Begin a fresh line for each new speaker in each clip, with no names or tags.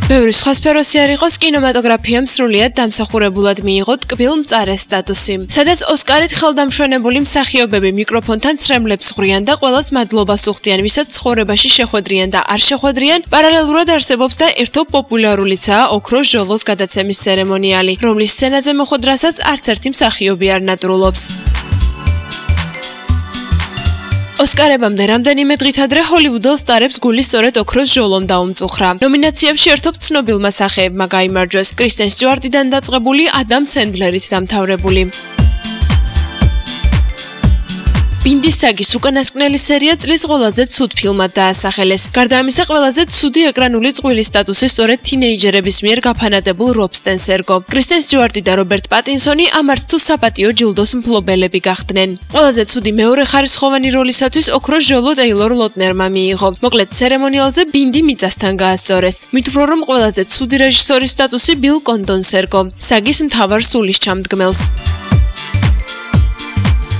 ბევრი სხვა სფეროსი არ იყოს, კინემატოგრაფიამ სრულიად დამსახურებულად მიიღო ტკბილ მწარე სტატუსი, სადაც ოსკარით ხელდამშვენებული მსახიობები მიკროფონთან ცრემლებს ხვრიან და ყველას მადლობას უხდიან, ვისაც ცხოვრებაში შეხვედრიან და არ შეხვედრიან, პარალელურად არსებობს და ერთო პოპულარულიცაა ოქროს ჟოლოს გადაცემის ცერემონიალი, რომლის სცენაზე მოხვედრასაც არც ერთი მსახიობი არ ნატრულობს. ოსკარებამდე რამდენიმე დღით ადრე ჰოლივუდელ სტარებს გული სწორედ ოქროს ჟოლომ დაუმწუხრა. ნომინაციებში ერთობ ცნობილმა სახეებმა გაიმარჯვეს, კრისტენ სტიუარტიდან დაწყებული ადამ სენდლერით დამთავრებული. ბინდის საგის უკანასკნელი სერია წლის ყველაზე ცუდ ფილმად დაასახელეს. გარდა ამისა, ყველაზე ცუდი ეკრანული წყვილი სტატუსი სწორედ თინეიჯერების მიერ გაფანატებულ რობ სტენს ერგო. კრისტენ სტიუარტი და რობერტ პატინსონი ამარც თუ საპატიო ჯილდოს მფლობელები გახდნენ. ყველაზე ცუდი მეორე ხარისხოვანი როლისათვის ოქროს ჟოლო ტეილორ ლოტნერმა მიიღო. მოკლედ, ცერემონიალზე ბინდი მიწასთან გაასწორეს. მით უფრო რომ ყველაზე ცუდი რეჟისორის სტატუსი ბილ კონდონს ერგო, საგის მთავარ სულისჩამდგმელს.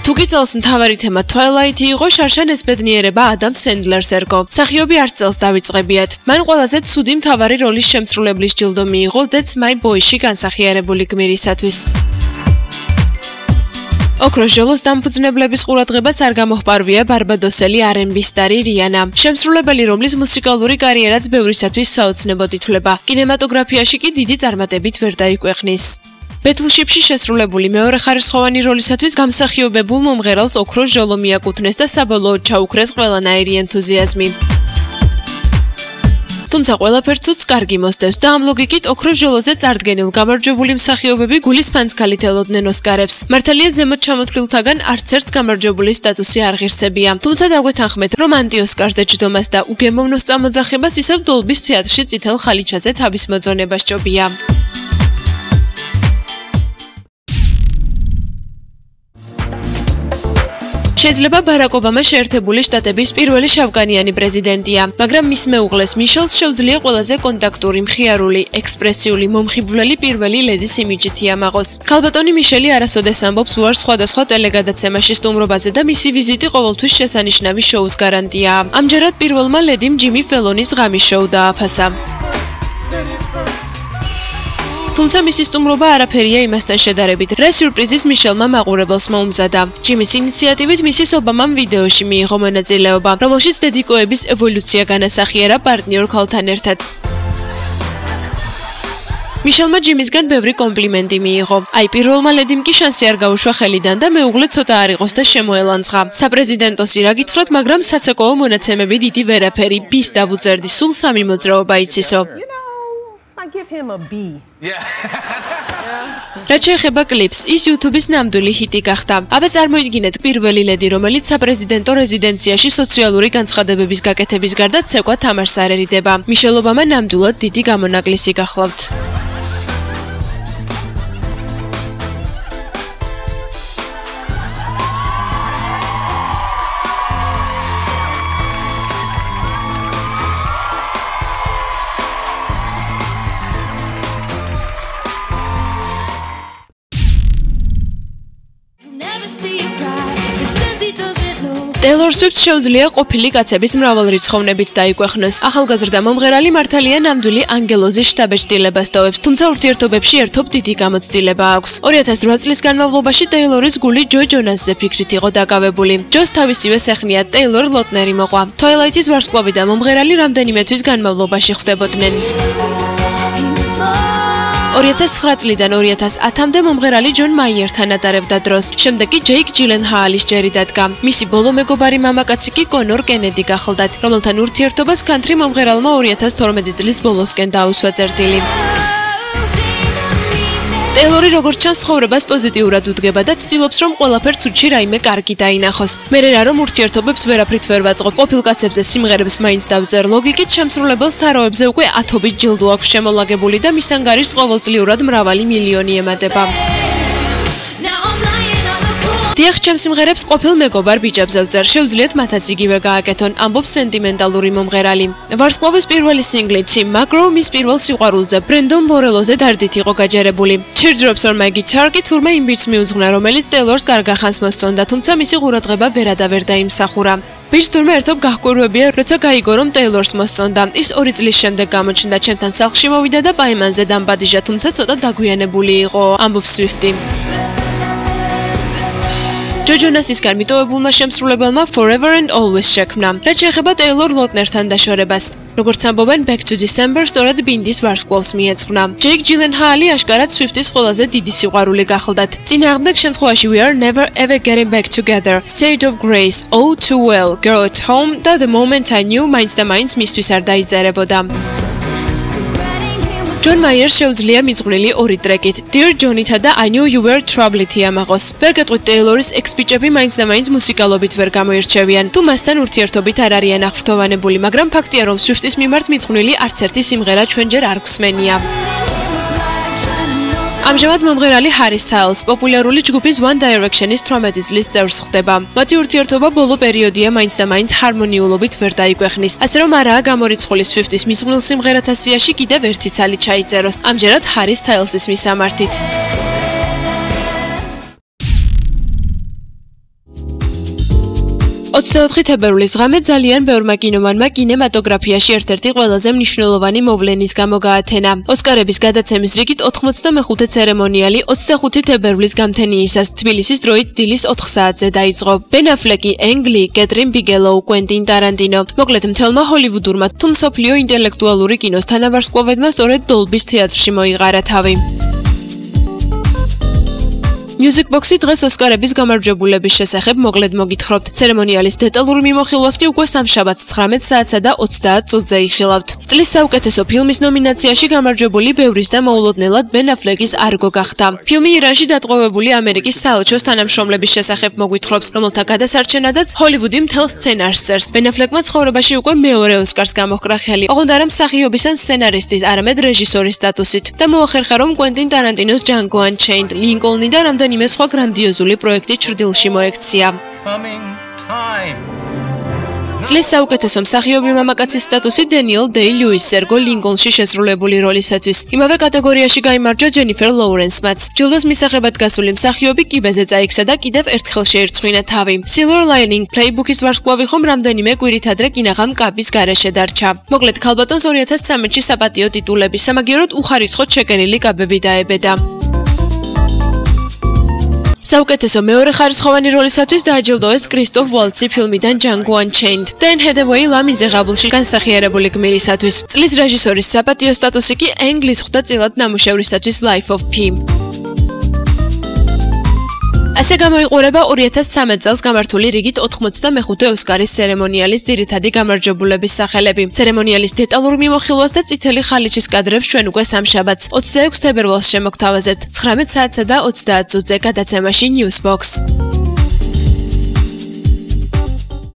თუკი წელს მთავარი თემა თვალაითი იყო, შარშან ეს ბედნიერება ადამ სენდლერს ერგო. მსახიობი არც წელს დავიწყებიათ. მან ყველაზე ცუდი მთავარი როლის შემსრულებლის ჯილდო მიიღო That's My Boy-ში განსახიერებული გმირისათვის. ოქროს ჟოლოს დამფუძნებლების ყურადღებას არ გამოჰპარვია ბარბადოსელი R&B სტარი რიანა, შემსრულებელი, რომლის მუსიკალური კარიერაც ბევრისათვის საოცნებოდ ითვლება. კინემატოგრაფიაში კი დიდი წარმატებით ვერ დაიკვეხნის. ბეთლშიპში შესრულებული მეორე ხარისხოვანი როლისათვის გამსახიობებულ მომღერალს ოქროს ჟოლო მიაკუთვნეს და საბოლოოდ ჩაუქრეს ყველანაირი ენთუზიაზმი. თუმცა ყველაფერს უც კარგი მოსდევს და ამ ლოგიკით ოქროს ჟოლოზე წარდგენილ გამარჯვებული მსახიობები გულის ფანცქალით ელოდნენ ოსკარებს. მართალია ზემოთ ჩამოთვლილთაგან არც ერთს გამარჯვებული სტატუსი არ ღირსებია. თუმცა დაგვეთანხმეთ, რომ ანტი-ოსკარზე ჯდომას და უგემოვნოს წამოძახებას ისევ დოლბის თეატრში წითელ ხალიჩაზე თავის მოძონება სჯობია. შეიძლება ბარაკ ობამა შეერთებული შტატების პირველი შავკანიანი პრეზიდენტია, მაგრამ მის მეუღლეს მიშელს შეუძლია ყველაზე კონტაქტური, მხიარული, ექსპრესიული, მომხიბვლელი პირველი ლედის იმიჯით იამაღოს. ქალბატონი მიშელი არასოდეს ამბობს უარს სხვადასხვა ტელეგადაცემაში სტუმრობაზე და მისი ვიზიტი ყოველთვის შესანიშნავი შოუს გარანტია. ამჯერად პირველმა ლედიმ ჯიმი ფელონის ღამის შოუ დააფასა. თუმცა მისი სტუმრობა არაფერია იმასთან შედარებით, რა სიურპრიზის მიშელმა მაყურებელს მოუმზადა. ჯიმის ინიციატივით მისის ობამამ ვიდეოში მიიღო მონაწილეობა, რომელშიც დედიკოების ევოლუცია განასახიერა პარტნიორ ქალთან ერთად. მიშელმა ჯიმისგან ბევრი კომპლიმენტი მიიღო. აი, პირველმა ლედიმ კი შანსი არ გაუშვა ხელიდან და მეუღლე ცოტა არ იყოს და შემოელანძღა. საპრეზიდენტოსი რა გითხრათ, მაგრამ სასაკოვო მონაცემები დიდი ვერაფერი, ბის დავუწერდი, სულ 3 მოძრაობა იცისო.
Give him a B.
რაც შეეხება კლიპს, ის YouTube-ის ნამდვილი ჰიტი გახდა. აბა წარმოიდგინეთ პირველი ლედი, რომელიც საპრეზიდენტო რეზიდენციაში სოციალური განცხადებების გაკეთების გარდა ცეკვა თამაშს არ ერიდება. მიშელ ობამა ნამდვილად დიდი გამონაკლისი გახლავთ. Taylor Swift შეუძლია ყოფილი კაცების მრავალრიცხოვნებით დაიკვეხნოს. ახალგაზრდა მომღერალი მართალია ნამდვილი ანგელოზის შტაბეჭდილებას ტოვებს, თუმცა ურთიერთობებში ერთობ დიდი გამოცდილება აქვს. 2008 წლის განმავლობაში Taylor-ის გული ჯო ჯონასზე ფიქრით იყო დაკავებული. ჯოს თავისივე სეხნია Taylor ლოტნერი მოყვა. Twilight-ის ვარსკვლავი და მომღერალი რამდენიმე თვის განმავლობაში ხვდებოდნენ. 2009 წლიდან 2010-მდე მომღერალი ჯონ მაიერთან ატარებდა დროს, შემდეგ კი ჯეიკ ჯილენჰაალის ჯერი დადგა. მისი ბოლო მეგობარი მამაკაცი კი კონორ კენედი გახლდათ, რომელთან ურთიერთობას კანტრი მომღერალმა 2012 წლის ბოლოსკენ დაუსვა წერტილი. Taylor-ი როგორც ჩანს ცხოვრებას პოზიტიურად უდგება და ცდილობს რომ ყველაფერს უჩი რაიმე კარგი დაინახოს. მერე რა რომ ურთიერთობებს ვერაფრით ვერ ვაწყობ, ყოფილ კაცებზე სიმღერებს მაინც დავწერ, ლოგიკით შემსრულებელს თაროებზე უკვე 10-ობით ჯილდო აქვს შემოლაგებული და მის ანგარიშს ყოველწლიურად მრავალი მილიონი ემატება. დიახ, ჩემს სიმღერებს ყოფილ მეგობარ ბიჭებზე ვწერ, შევძლიათ მათაც იგივე გააკეთონ, ამბობს სენტიმენტალური მომღერალი. ვარსკვლავის პირველი სინგლი Tim McGraw მის პირველ სიყვარულზე ბრენდონ მორელოზე დარდით იყო გაჯერებული. Teardrops on my guitar კი თურმე იმ ბიჭს მიუძღვნა, რომელიც ტეილორს გარგახანს მოსწონდა, თუმცა მისი ყურადღება ვერადავერ დაიმსახურა. ბიჭს თურმე ერთობ გაჰკვირვებია, როცა გაიგო, რომ ტეილორს მოსწონდა. ის 2 წლის შემდეგ გამოჩნდა ჩემთან სახლში მოვიდა და პაემანზე დამბადიჟა, თუმცა ცოტა დაგვიანებული იყო, ამბობს Swiftie. ჯო ჯონასისგან მიტოვებულმა შემსრულებელმა Forever and Always შექმნა. რაც შეეხება ტეილორ ლოტნერთან დაშორებას. როგორც ამბობენ, Back to December სწორედ ბინდის ვარსკვლავს მიეძღვნა. ჯეიკ ჯილენჰალი აშკარად Swifties ყველაზე დიდი სიყვარული გახლდათ. წინააღმდეგ შემთხვევაში We are never ever getting back together, State of Grace, Oh Too Well, Girl at Home და The Moment I Knew მაინც და მაინც მისთვის არ დაიწერებოდა. ჯონ მაიერს შეუძლია მიძღვნილი 2 ტრეკით, Dear Johnny-თა და I Knew You Were Trouble-ი ამაღოს. ვერ გეტყვით ტეილორის ექს-ბიჭები მაინც და მაინც მუსიკალობით ვერ გამოირჩევიან. თუ მასთან ურთიერთობით არ არიან აღფრთოვანებული, მაგრამ ფაქტია, რომ Swifties მიმართ მიძღვნილი არც ერთი სიმღერა ჩვენ ჯერ არ გვსმენია. ამჟამად მომღერალი ჰარი სტაილს პოპულარული ჯგუფის One Direction-ის 18 წლის წევრს ხდება. მათი ურთიერთობა ბოლო პერიოდია მაინც და მაინც ჰარმონიულობით ვერ დაიგვეხნის. ასე რომ არაა გამორიცხული Swifties მისღვნილ სიმღერათა სიაში კიდევ ერთი ცალი ჩაიწეროს. ამჯერად ჰარი სტაილსის მისამართით. 24 თებერვლის ღამე ძალიან ბევრმა კინომანმა კინემატოგრაფიაში ერთ-ერთი ყველაზე მნიშვნელოვანი მოვლენის გამო გაათენა. ოსკარების გადაცემის რიგით 95 ცერემონიალი 25 თებერვლის გამთენიისას თბილისის დროით დილის 4 საათზე დაიწყო. Ben Affleck, Ang Lee, Catherine Bigelow, Quentin Tarantino, მოკლედ მთელმა ჰოლივუდურმა თუ მსოფლიო ინტელექტუალური კინოს თანავარსკვლავედმა სწორედ Dolby-ს თეატრში მოიღარა თავი. Music Box-ი დღეს ოსკარების გამარჯვებულების შესახებ მოკლედ მოგითხრობთ. ცერემონიალის დეტალურ მიმოხილვას კი უკვე სამშაბათს 19 საათსა და 30 წუთზე იხილავთ. წლის საუკეთესო ფილმის ნომინაციაში გამარჯვებული ბევრის და მოულოდნელად Ben Affleck-ის Argo გახდა. ფილმი ირანში დატყვევებული ამერიკის საელჩოს თანამშრომლების შესახებ მოგვითხრობს, რომელთა გადასარჩენადაც ჰოლივუდი მთელ სცენარს წერს. Ben Affleck-მა ცხოვრებაში უკვე მეორე ოსკარს გამოჰკრა ხელი. ოღონდ არა მსახიობის ან სცენარისტის, არამედ რეჟისორის სტატუსით და მოახერხა, რომ Quentin Tarantino-ს Django Unchained, Lincoln-ი და რამდენიმე სხვა გრანდიოზული პროექტი ჭრდილში მოექცია. წლის საუკეთესო მსახიობი მამაკაცის სტატუსი Daniel Day-Lewis ერგო ლინკოლნში შესრულებული როლისათვის. იმავე კატეგორიაში გაიმარჯვა Jennifer Lawrence-მაც. ჯილდოს მისაღებად გასული მსახიობი კიბეზე წაიქცა და კიდევ ერთხელ შეერცხვინა თავი. Silver Lining Playbook-ის ვარსკვლავი ხომ რამდენიმე კვირით ადრე კინაღამ კაპის გარეშე დარჩა. მოკლედ ქალბატონს 2013-ში საპატიო ტიტულები, სამაგიეროდ უხარისხოდ შეკენილი კაბები დაებედა. საუკეთესო მეორე ხარისხოვანი როლისათვის დააჯილდოეს კრისტოფ ვალცი ფილმიდან Django Unchained და Anne Hathaway La Miserable-ში განსახიერებული გმირისათვის. წლის რეჟისორის საპატიო სტატუსი კი Ang Lee-ს ხვდა წილად ნამუშევრისათვის Life of Pi. ასე გამოიყურება 2013 წელს გამართული რიგით 95 ოსკარის ცერემონიალის ძირითადი გამარჯვებულების სახელები. ცერემონიალის დეტალურ მიმოხილვას და წითელი ხალიჩის კადრებს ჩვენ უკვე სამშაბათს 26 თებერვალს შემოგთავაზებთ 19 საათსა და 30 წუთზე გადაცემაში Newsbox.